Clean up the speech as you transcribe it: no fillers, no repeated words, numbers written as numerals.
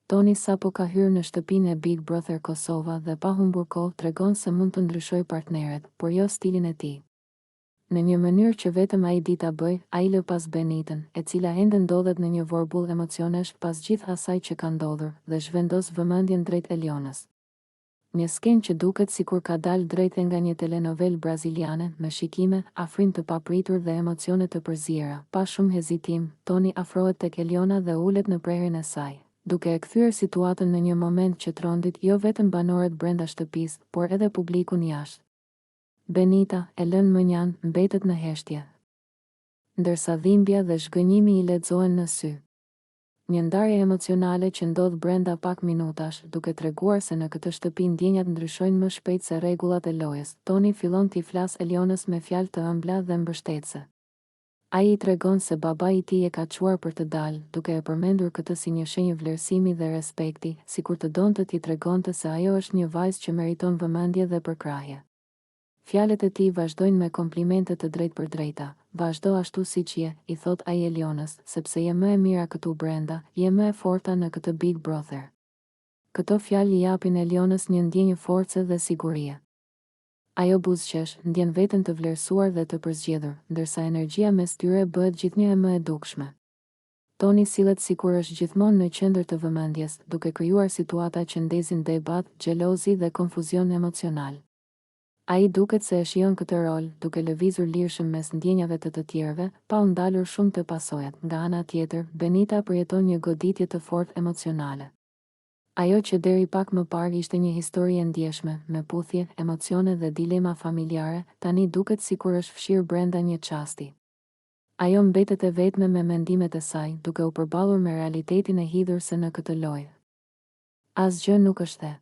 Toni sapo ka hyrë në shtëpinë e Big Brother Kosova dhe pa humbur kohë tregon se mund të ndryshojë partneret, por jo stilin e tij. Në një mënyrë që vetëm ai di ta bëj, ai lë pas Benitën, e cila ende ndodhet në një vorbull emocionesh pas gjithë asaj që ka ndodhur, dhe zhvendos vëmendjen drejt Elionës. Një skenë që duket sikur ka dalë drejtë nga një telenovel braziliane, me shikime, afrim të papritur dhe emocione të përziera. Pa shumë hezitim, Toni afrohet tek Eliona dhe ulet në prerjen e saj, duke e kthyer situatën në një moment që trondit jo vetëm banorët brenda shtëpisë, por edhe publikun jashtë. Benita, e lënë mënjan, mbetet në heshtje, ndërsa dhimbja dhe zhgënjimi i lexohen në sy. Një ndarje emocionale që ndodh brenda pak minutash, duke treguar se në këtë shtëpi ndjenjat ndryshojnë më shpejt se rregullat e lojës. Toni fillon t'i flas Elionës me fjalë të ëmbla dhe mbështetëse. Ai i tregon se baba i tij e ka çuar për të dalë, duke e përmendur këtë si një shenjë vlerësimi dhe respekti, sikur të donte t'i tregonte se ajo është një vajzë që meriton vëmendje dhe përkrahje. Fjalët e tij vazhdojnë me komplimente të drejtpërdrejta. Vazhdo ashtu siç je, i thot ai Elionës, sepse je më e mira këtu brenda, je më e forta në këtë Big Brother. Këto fjalë i japin Elionës një ndjenjë force dhe sigurie. Ajo buzëqesh, ndjen veten të vlerësuar dhe të përzgjedhur, ndërsa energjia mes tyre bëhet gjithnjë e më e dukshme. Toni sillet sikur është gjithmonë në qendër të vëmendjes, duke krijuar situata që ndezin debat, xhelozi dhe konfuzion emocional. Ai duket se e shijon këtë rol, duke lëvizur lirshëm mes ndjenjave të tjerëve, pa u ndalur shumë te pasojat. Nga ana tjetër, Benita përjeton një goditje të fortë emocionale. Ajo që deri pak më parë ishte një histori e ndjeshme, me puthje, emocione dhe dilema familjare, tani duket sikur është fshirë brenda një çasti. Ajo mbetet e vetme me mendimet e saj, duke u përballur me realitetin e hidhur se në këtë lojë asgjë nuk është e